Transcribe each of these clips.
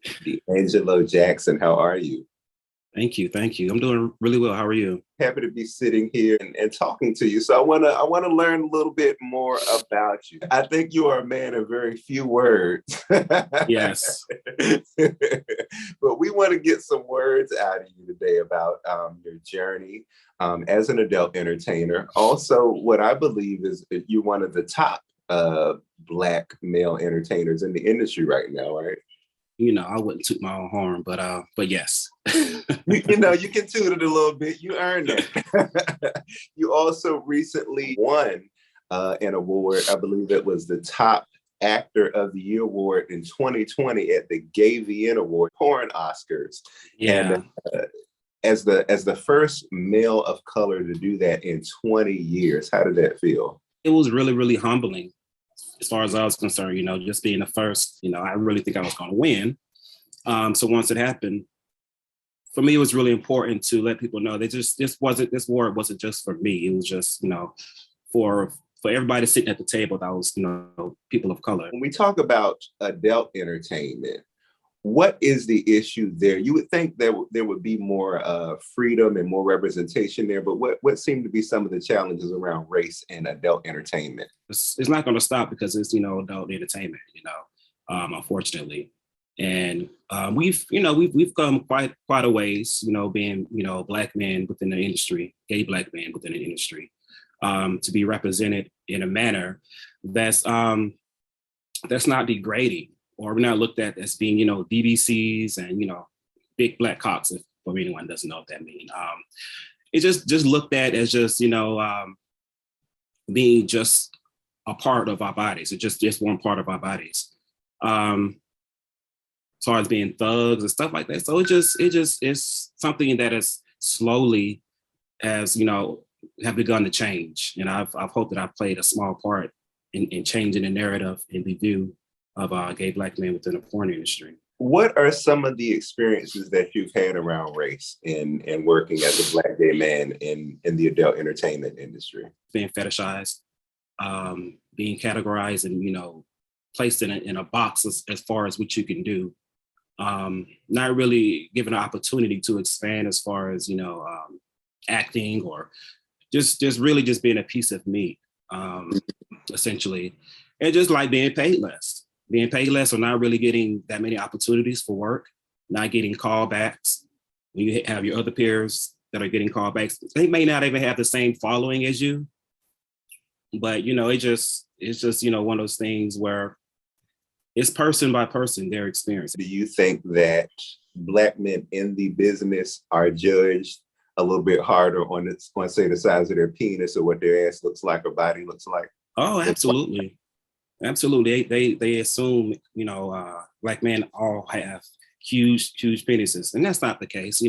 DeAngelo Jackson, how are you? Thank you. Thank you. I'm doing really well. How are you? Happy to be sitting here and talking to you. So I wanna learn a little bit more about you. I think you are a man of very few words. Yes. But we want to get some words out of you today about your journey as an adult entertainer. Also, what I believe is that you're one of the top Black male entertainers in the industry right now, right? I wouldn't toot my own horn, but yes. You can toot it a little bit. You earned it. You also recently won an award. I believe it was the top actor of the year award in 2020 at the GAYVN award, porn Oscars. And Yeah. as the first male of color to do that in 20 years, how did that feel? It was really, really humbling as far as I was concerned, just being the first, I really think I was going to win. So once it happened, for me, it was really important to let people know that this award wasn't just for me. It was just, for everybody sitting at the table that was, people of color. When we talk about adult entertainment, what is the issue there? You would think there would be more freedom and more representation there, but what seem to be some of the challenges around race and adult entertainment? It's not going to stop because it's, adult entertainment, unfortunately. And we've come quite a ways, being, Black men within the industry, gay Black men within the industry, to be represented in a manner that's not degrading, or we're not looked at as being, BBCs and, big black cocks, if for anyone doesn't know what that means. It's just looked at as just, being just a part of our bodies, or just one part of our bodies. As far as being thugs and stuff like that. So it just is something that is slowly, as have begun to change. And I've hoped that I've played a small part in changing the narrative and the view of gay Black men within the porn industry. What are some of the experiences that you've had around race in working as a Black gay man in the adult entertainment industry? Being fetishized, being categorized and, placed in a box as far as what you can do. Not really given an opportunity to expand as far as, acting, or just really just being a piece of meat, essentially. And just like being paid less or not really getting that many opportunities for work, not getting callbacks. When you have your other peers that are getting callbacks, they may not even have the same following as you, but it's just one of those things where it's person by person, their experience. Do you think that Black men in the business are judged a little bit harder on say the size of their penis or what their ass looks like or body looks like? Oh, absolutely. Absolutely. They assume, Black men all have huge penises. And that's not the case.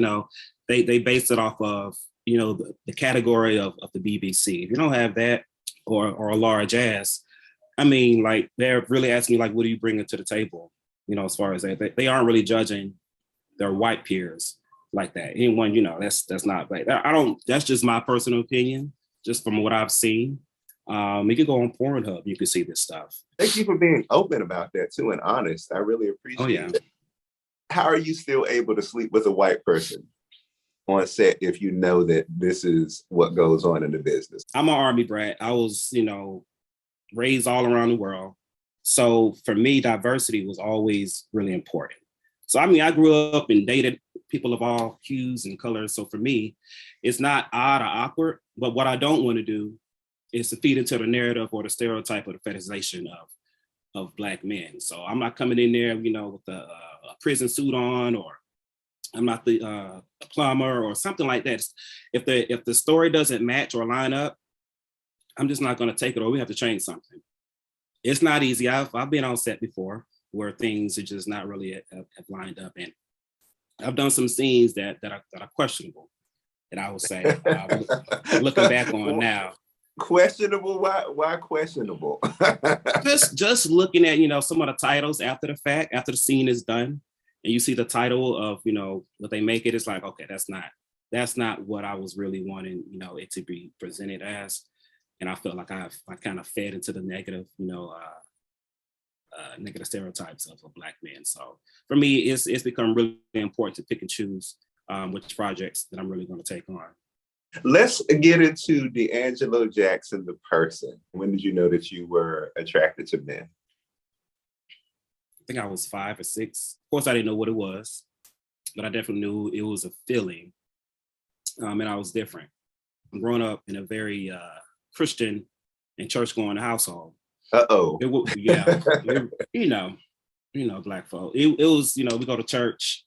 They base it off of, the category of the BBC. If you don't have that or a large ass, I mean, like, they're really asking, like, what do you bring to the table? As far as that, they aren't really judging their white peers like that. Anyone, that's not like, that's just my personal opinion, just from what I've seen. You can go on Pornhub, you can see this stuff. Thank you for being open about that too and honest. I really appreciate it. How are you still able to sleep with a white person on set if you know that this is what goes on in the business? I'm an Army brat. I was, raised all around the world. So for me, diversity was always really important. So, I mean, I grew up and dated people of all hues and colors. So for me, it's not odd or awkward, but what I don't want to do is to feed into the narrative or the stereotype or the fetishization of Black men. So I'm not coming in there, with a prison suit on, or I'm not the plumber or something like that. If the story doesn't match or line up, I'm just not going to take it, or we have to change something. It's not easy. I've been on set before where things are just not really have lined up, and I've done some scenes that are questionable, that I would say, looking back on now. Questionable? Why questionable? just looking at some of the titles after the fact, after the scene is done, and you see the title of what they make it. It's like, okay, that's not what I was really wanting it to be presented as. And I felt like I kind of fed into the negative, negative stereotypes of Black men. So for me, it's become really important to pick and choose which projects that I'm really going to take on. Let's get into DeAngelo Jackson, the person. When did you know that you were attracted to men? I think I was 5 or 6. Of course, I didn't know what it was, but I definitely knew it was a feeling, and I was different. I'm growing up in a very Christian and church-going household. Uh-oh. Yeah, you know, Black folk. It was, we go to church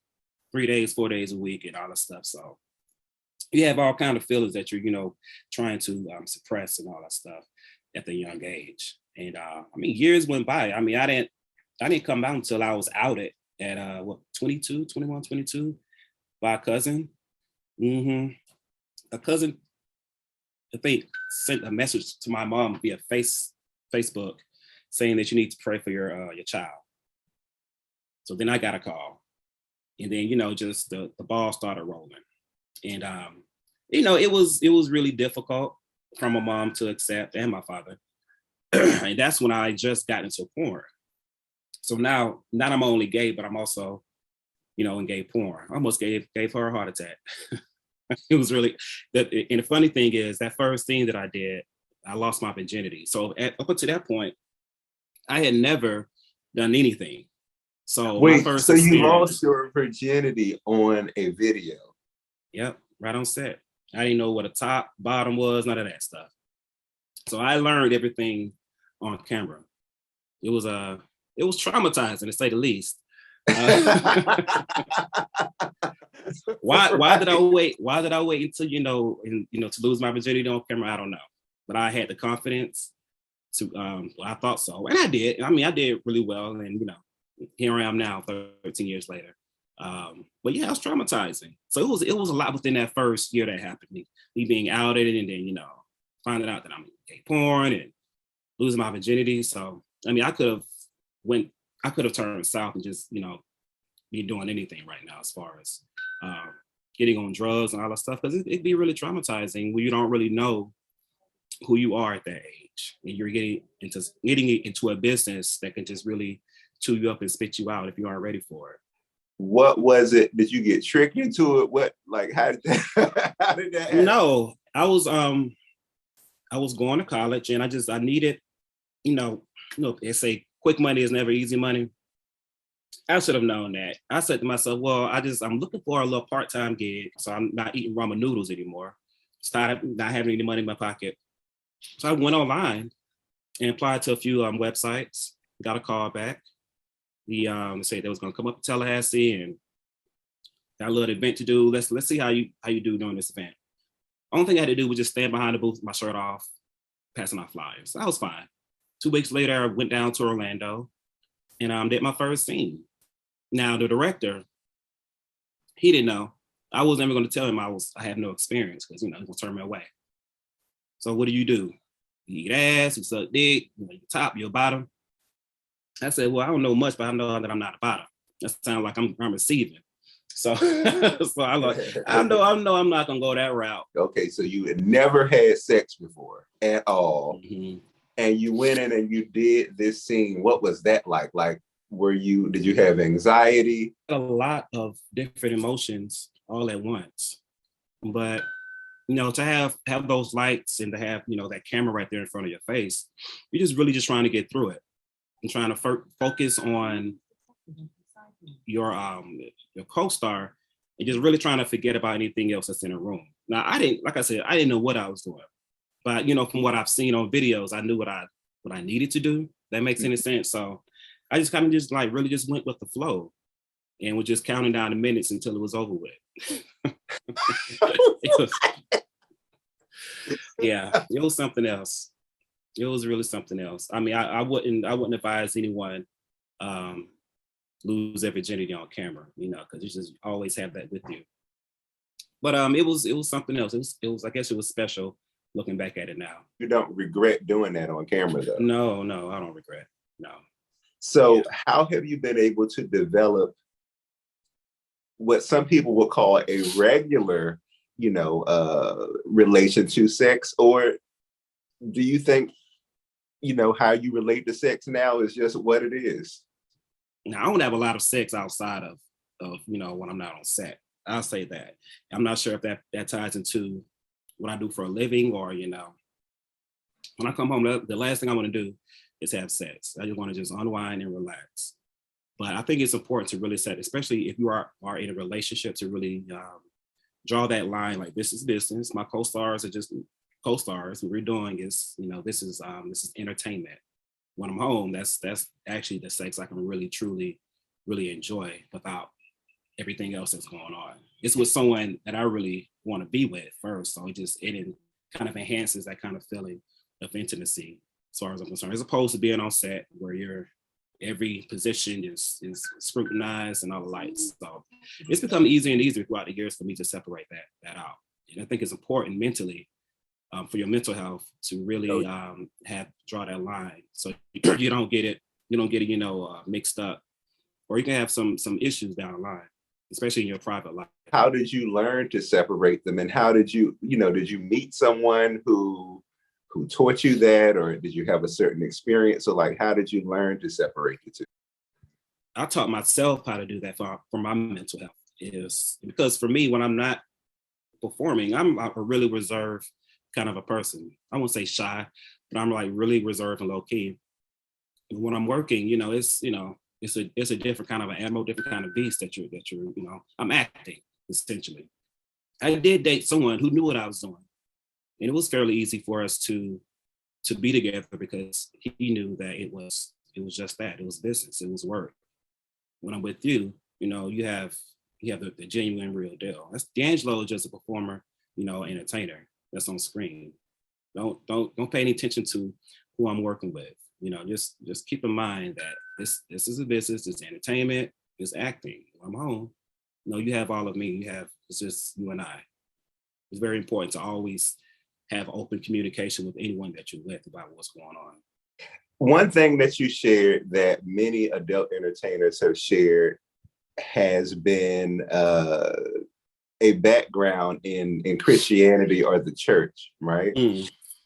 3 days, 4 days a week and all that stuff. So you have all kind of feelings that you're, trying to suppress and all that stuff at the young age. And years went by. I didn't come out until I was outed at 21, 22 by a cousin. A cousin, I think, sent a message to my mom via Facebook saying that you need to pray for your child. So then I got a call, and then just the ball started rolling, and it was really difficult for my mom to accept, and my father, and that's when I just got into porn. So now not I'm only gay, but I'm also in gay porn. I almost gave her a heart attack. It was really and the funny thing is that first thing that I did, I lost my virginity. So up until that point, I had never done anything. So wait, so you lost your virginity on a video? Yep, right on set. I didn't know what a top, bottom was, none of that stuff. So I learned everything on camera. It was traumatizing, to say the least. Why did I wait? Why did I wait until to lose my virginity on camera? I don't know, but I had the confidence to. I thought so, and I did. I did really well, and here I am now, 13 years later. But yeah, it was traumatizing. So it was a lot within that first year that happened. Me being outed, and then finding out that I'm gay porn and losing my virginity. So I could have turned south and just be doing anything right now as far as getting on drugs and all that stuff, because it'd be really traumatizing when you don't really know who you are at that age, and you're getting into a business that can just really chew you up and spit you out if you aren't ready for it. What was it? Did you get tricked into it? How did that happen? No, I was going to college, and I needed, they say quick money is never easy money. I should have known that. I said to myself, well, I'm looking for a little part-time gig, so I'm not eating ramen noodles anymore. Started not having any money in my pocket. So I went online and applied to a few websites, got a call back. They said they was gonna come up to Tallahassee and got a little event to do. Let's see how you do during this event. Only thing I had to do was just stand behind the booth with my shirt off, passing out flyers. So I was fine. 2 weeks later, I went down to Orlando and did my first scene. Now the director, he didn't know. I was never going to tell him I have no experience, because he's gonna turn me away. So what do? You eat ass, you suck dick, you're top, you're bottom. I said, well, I don't know much, but I know that I'm not a bottom. That sounds like I'm receiving. So I'm like, I know I'm not gonna go that route. Okay, so you had never had sex before at all. Mm-hmm. And you went in and you did this scene. What was that like? Like, did you have anxiety? A lot of different emotions all at once. But, to have those lights and to have, that camera right there in front of your face, you're just really just trying to get through it and trying to focus on your co-star and just really trying to forget about anything else that's in the room. Now, I didn't know what I was doing. But, from what I've seen on videos, I knew what I needed to do. That makes any sense. So I just kind of just really just went with the flow and was just counting down the minutes until it was over with. It was something else. It was really something else. I wouldn't advise anyone lose their virginity on camera, because you just always have that with you. But it was something else. It was I guess it was special. Looking back at it now. You don't regret doing that on camera, though? No, I don't regret. No. So how have you been able to develop what some people would call a regular, relation to sex? Or do you think, how you relate to sex now is just what it is. Now, I don't have a lot of sex outside of when I'm not on set. I'll say that. I'm not sure if that ties into what I do for a living, or when I come home, the last thing I want to do is have sex. I just want to just unwind and relax. But I think it's important to really set, especially if you are in a relationship, to really draw that line. Like, this is business. My co-stars are just co-stars. What we're doing is, this is entertainment. When I'm home, that's actually the sex I can really, truly, really enjoy without everything else that's going on. It's with someone that I really want to be with first. So it kind of enhances that kind of feeling of intimacy, as far as I'm concerned, as opposed to being on set where every position is scrutinized and all the lights. So it's become easier and easier throughout the years for me to separate that out. And I think it's important mentally, for your mental health, to really draw that line, so you don't get it mixed up, or you can have some issues down the line, especially in your private life. How did you learn to separate them, and how did you meet someone who taught you that, or did you have a certain experience? So, like, how did you learn to separate the two? I taught myself how to do that for my mental health, is because for me, when I'm not performing, I'm a really reserved kind of a person. I won't say shy, but I'm like really reserved and low key. And when I'm working, it's a different kind of an animal, different kind of beast that you're I'm acting, essentially. I did date someone who knew what I was doing, and it was fairly easy for us to be together because he knew that it was just that. It was business. It was work. When I'm with you, you have the genuine, real deal. That's DeAngelo is just a performer, entertainer that's on screen. Don't pay any attention to who I'm working with. Just keep in mind that this is a business. It's entertainment. It's acting. When I'm home, you have all of me. It's just you and I. It's very important to always have open communication with anyone that you're with about what's going on. One thing that you shared that many adult entertainers have shared has been a background in Christianity or the church, right?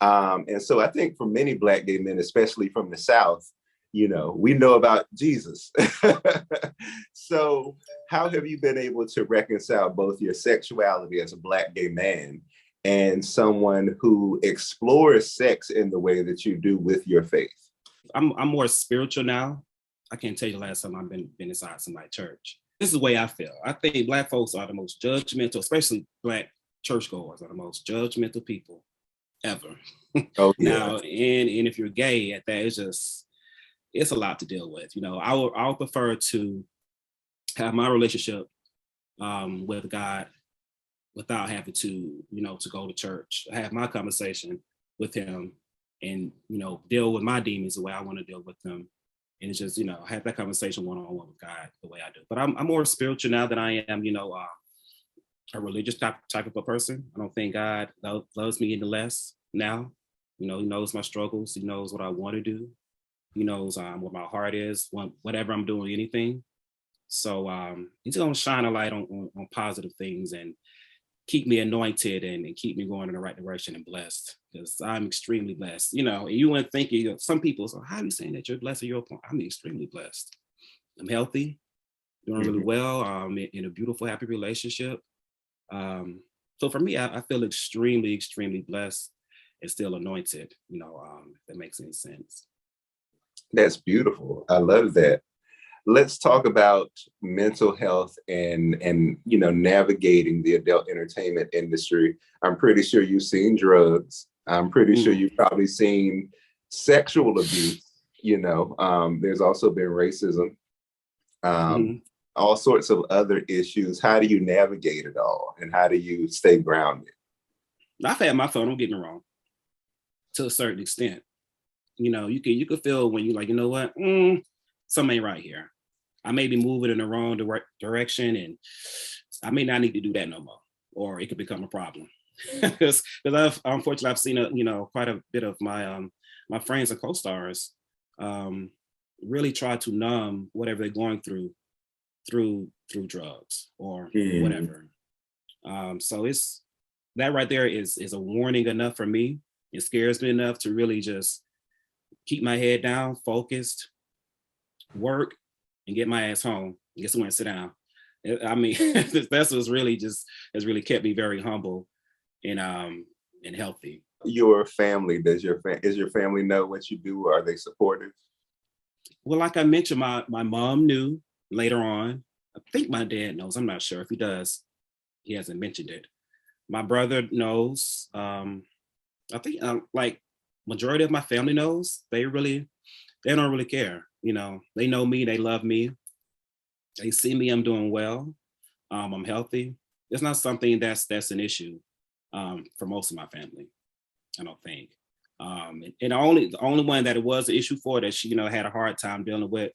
And so I think for many Black gay men, especially from the South, we know about Jesus. So how have you been able to reconcile both your sexuality as a Black gay man and someone who explores sex in the way that you do with your faith? I'm more spiritual now. I can't tell you the last time I've been inside somebody's church. This is the way I feel. I think Black folks are the most judgmental, especially Black churchgoers are the most judgmental people ever. Oh, yeah. Now, and if you're gay at that, it's a lot to deal with. I'll prefer to have my relationship with God without having to, to go to church, have my conversation with him and, deal with my demons the way I want to deal with them. And it's just, have that conversation one-on-one with God the way I do. But I'm more spiritual now than I am, a religious type of a person. I don't think God loves me any less now. He knows my struggles. He knows what I want to do. He knows what my heart is, whatever I'm doing, anything. So he's going to shine a light on positive things and keep me anointed and keep me going in the right direction and blessed, because I'm extremely blessed. You wouldn't think, some people, so how are you saying that you're blessed? I'm extremely blessed. I'm healthy, doing really well. In a beautiful, happy relationship. So for me, I feel extremely, extremely blessed and still anointed, if that makes any sense. That's beautiful. I love that. Let's talk about mental health and navigating the adult entertainment industry. I'm pretty sure you've seen drugs. I'm pretty sure you've probably seen sexual abuse. There's also been racism, all sorts of other issues. How do you navigate it all, and how do you stay grounded? I've had my fun. Don't get me wrong. To a certain extent, you can feel when you're like, what, something ain't right here. I may be moving in the wrong direction, and I may not need to do that no more, or it could become a problem. Because unfortunately I've seen quite a bit of my my friends and co-stars really try to numb whatever they're going through drugs or whatever. So it's that right there is a warning enough for me. It scares me enough to really just keep my head down, focused, work, and get my ass home. Get somewhere and sit down. I mean, that's what's really has really kept me very humble and healthy. Your family, does your family know what you do? Are they supportive? Well, like I mentioned, my mom knew later on. I think my dad knows. I'm not sure if he does. He hasn't mentioned it. My brother knows. I think like majority of my family knows. They don't really care. You know, they know me. They love me. They see me. I'm doing well. I'm healthy. It's not something that's an issue for most of my family. I don't think. And the only one that it was an issue for that she had a hard time dealing with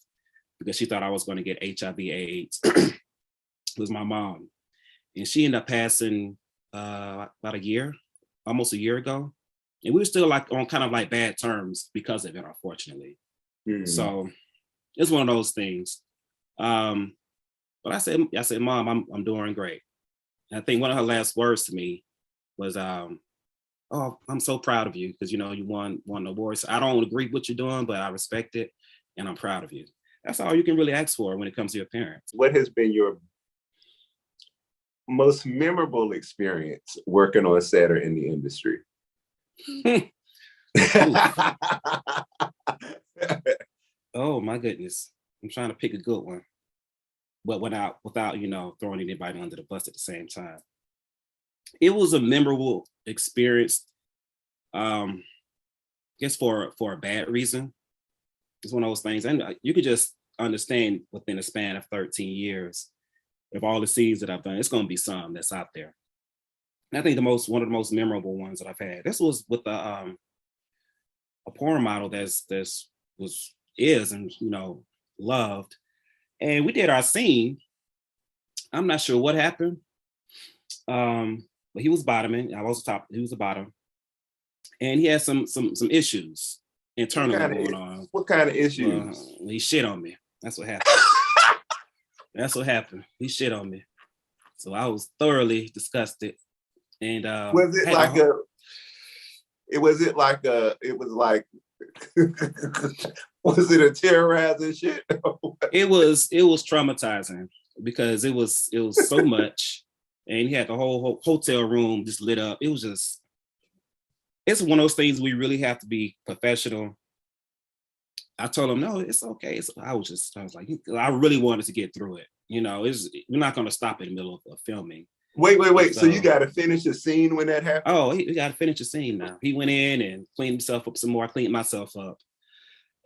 because she thought I was going to get HIV/AIDS was my mom, and she ended up passing about almost a year ago, and we were still like on kind of like bad terms because of it, unfortunately. So it's one of those things. But I said, Mom, I'm doing great. And I think one of her last words to me was, "Oh, I'm so proud of you because you won an award. So I don't agree with what you're doing, but I respect it, and I'm proud of you." That's all you can really ask for when it comes to your parents. What has been your most memorable experience working on set or in the industry? Oh my goodness, I'm trying to pick a good one, but without throwing anybody under the bus at the same time. It was a memorable experience. I guess for a bad reason. It's one of those things, and you could just understand within a span of 13 years of all the scenes that I've done, it's going to be some that's out there. And I think one of the most memorable ones that I've had. This was with a porn model is and loved, and we did our scene. I'm not sure what happened, but he was bottoming. I was top. He was the bottom, and he had some issues internally going on. What kind of issues? He shit on me. That's what happened. That's what happened. He shit on me. So I was thoroughly disgusted. And was it was it a terrorizing shit? It was traumatizing because it was so much, and he had the whole hotel room just lit up. It was just, it's one of those things we really have to be professional. I told him, no, it's okay. I was like, I really wanted to get through it. We're not going to stop in the middle of filming. Wait. So you got to finish the scene when that happened? Oh, we got to finish the scene now. He went in and cleaned himself up some more. I cleaned myself up.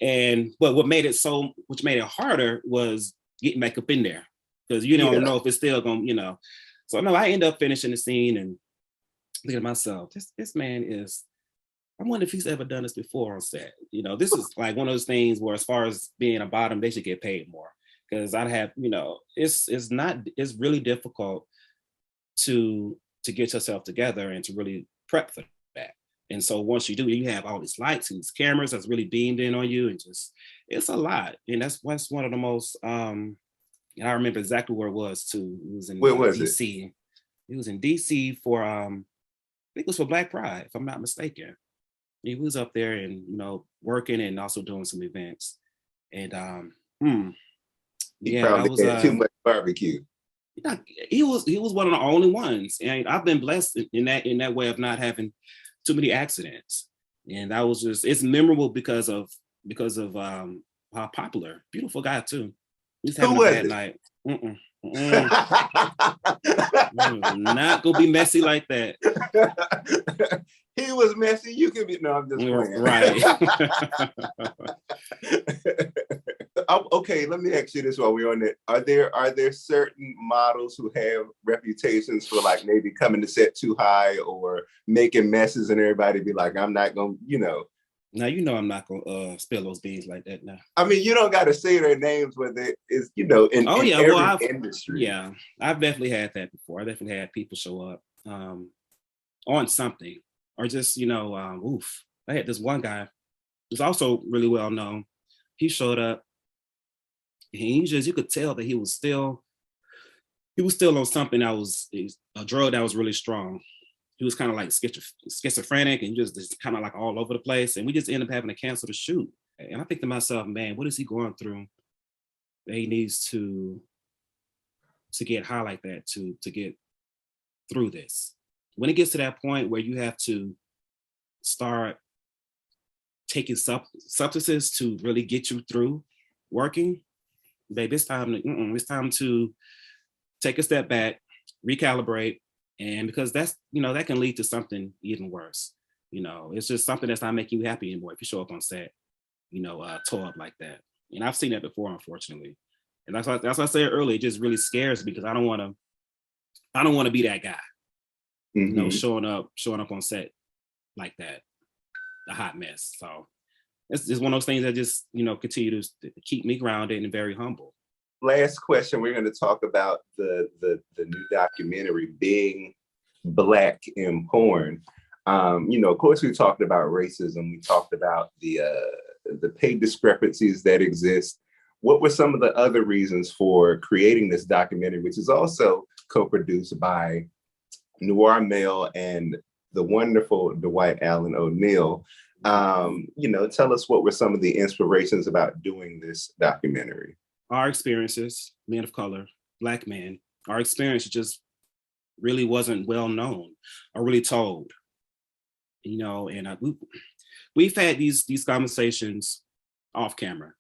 But what made it harder was getting back up in there because you don't know if it's still going, So no, I end up finishing the scene and thinking to myself, this man is, I wonder if he's ever done this before on set. This is like one of those things where as far as being a bottom, they should get paid more. Because I'd have, it's really difficult to get yourself together and to really prep for that. And so once you do, you have all these lights and these cameras that's really beamed in on you, and just, it's a lot. And that's one of the most, and I remember exactly where it was too. It was in DC. It was in DC for, I think it was for Black Pride, if I'm not mistaken. He was up there and, working and also doing some events. And he probably had too much barbecue. He was one of the only ones. And I've been blessed in that way of not having too many accidents. And that was just, it's memorable because of how popular. Beautiful guy too. He's having a bad night. Not gonna be messy like that. He was messy. You can be. No, I'm just playing. Right. Okay, let me ask you this while we're on it. Are there certain models who have reputations for like maybe coming to set too high or making messes and everybody be like, I'm not gonna, Now I'm not gonna spill those beans like that now. I mean, you don't gotta say their names, but it is, in every industry. Yeah, I've definitely had that before. I definitely had people show up on something. Or just, I had this one guy who's also really well known. He showed up and you could tell that he was still on something that was a drug that was really strong. he was kind of like schizophrenic and just kind of like all over the place. And we just ended up having to cancel the shoot. And I think to myself, man, what is he going through that he needs to get high like that to get through this? When it gets to that point where you have to start taking substances to really get you through working, babe, it's time to take a step back, recalibrate, and because that's, that can lead to something even worse. It's just something that's not making you happy anymore if you show up on set, tore up like that. And I've seen that before, unfortunately. And that's why I said earlier, it just really scares me because I don't want to be that guy, showing up on set like that, a hot mess. So it's just one of those things that just, continue to keep me grounded and very humble. Last question, we're going to talk about the new documentary, Being Black in Porn. Of course, we talked about racism. We talked about the pay discrepancies that exist. What were some of the other reasons for creating this documentary, which is also co-produced by Noir Male and the wonderful Dwight Allen O'Neill? Tell us what were some of the inspirations about doing this documentary? Our experiences, men of color, Black men, our experience just really wasn't well known or really told. And we've had these conversations off camera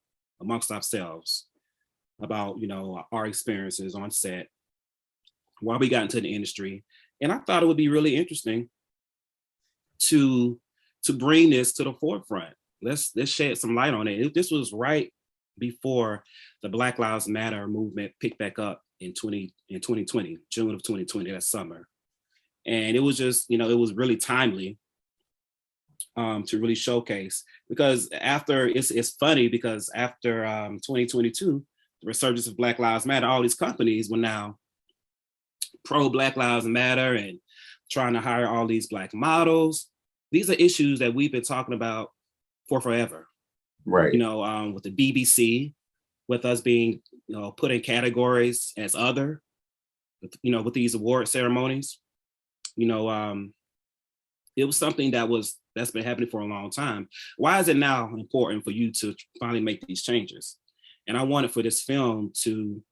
amongst ourselves about, our experiences on set while we got into the industry. And I thought it would be really interesting to bring this to the forefront. Let's shed some light on it. This was right before the Black Lives Matter movement picked back up in 2020, June of 2020, that summer. And it was just, it was really timely to really showcase, because it's funny because after 2022, the resurgence of Black Lives Matter, all these companies were now pro Black Lives Matter and trying to hire all these Black models. These are issues that we've been talking about for forever. Right. With the BBC, with us being, put in categories as other, with these award ceremonies, it was something that's been happening for a long time. Why is it now important for you to finally make these changes? And I wanted for this film to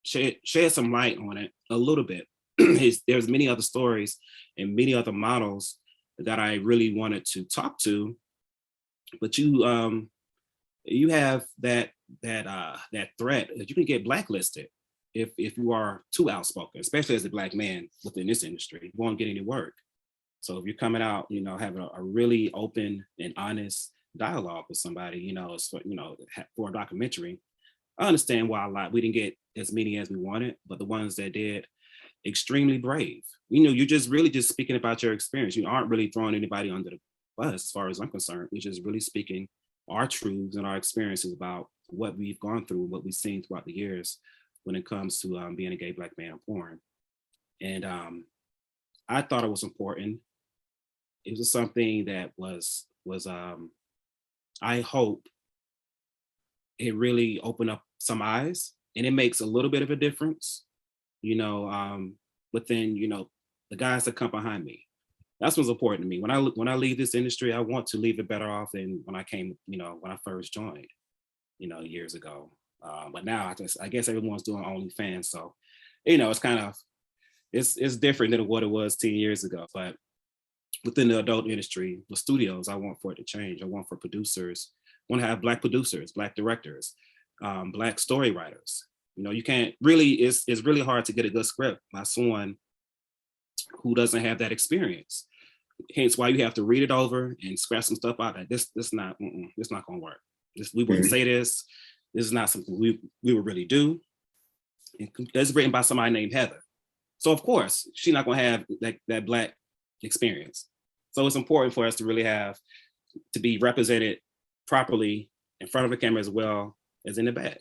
shed some light on it a little bit. There's many other stories and many other models that I really wanted to talk to, but you have that threat that you can get blacklisted if you are too outspoken, especially as a Black man within this industry. You won't get any work. So if you're coming out, having a really open and honest dialogue with somebody, for a documentary, I understand why we didn't get as many as we wanted, but the ones that did, extremely brave. You're just really just speaking about your experience. You aren't really throwing anybody under the bus as far as I'm concerned. We're just really speaking our truths and our experiences about what we've gone through, what we've seen throughout the years when it comes to being a gay Black man in porn. And I thought it was important. It was something that was I hope it really opened up some eyes, and it makes a little bit of a difference, within, the guys that come behind me. That's what's important to me. When I leave this industry, I want to leave it better off than when I came, when I first joined, years ago. But now I guess everyone's doing OnlyFans, so it's kind of it's different than what it was 10 years ago. But within the adult industry, the studios, I want for it to change. I want for producers, I want to have Black producers, Black directors, Black story writers. You can't really, it's really hard to get a good script by someone who doesn't have that experience. Hence why you have to read it over and scratch some stuff out. This not going to work. We wouldn't say this. This is not something we would really do. It's written by somebody named Heather. So of course, she's not going to have that Black experience. So it's important for us to really to be represented properly in front of the camera as well as in the back.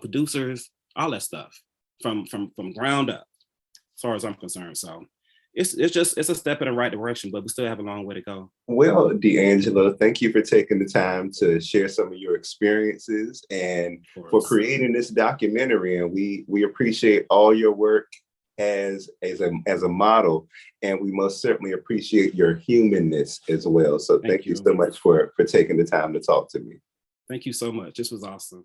Producers, all that stuff from ground up, as far as I'm concerned. So it's a step in the right direction, but we still have a long way to go. Well, DeAngelo, thank you for taking the time to share some of your experiences and for creating this documentary. And we appreciate all your work as a model, and we most certainly appreciate your humanness as well. So thank you so much for taking the time to talk to me. Thank you so much. This was awesome.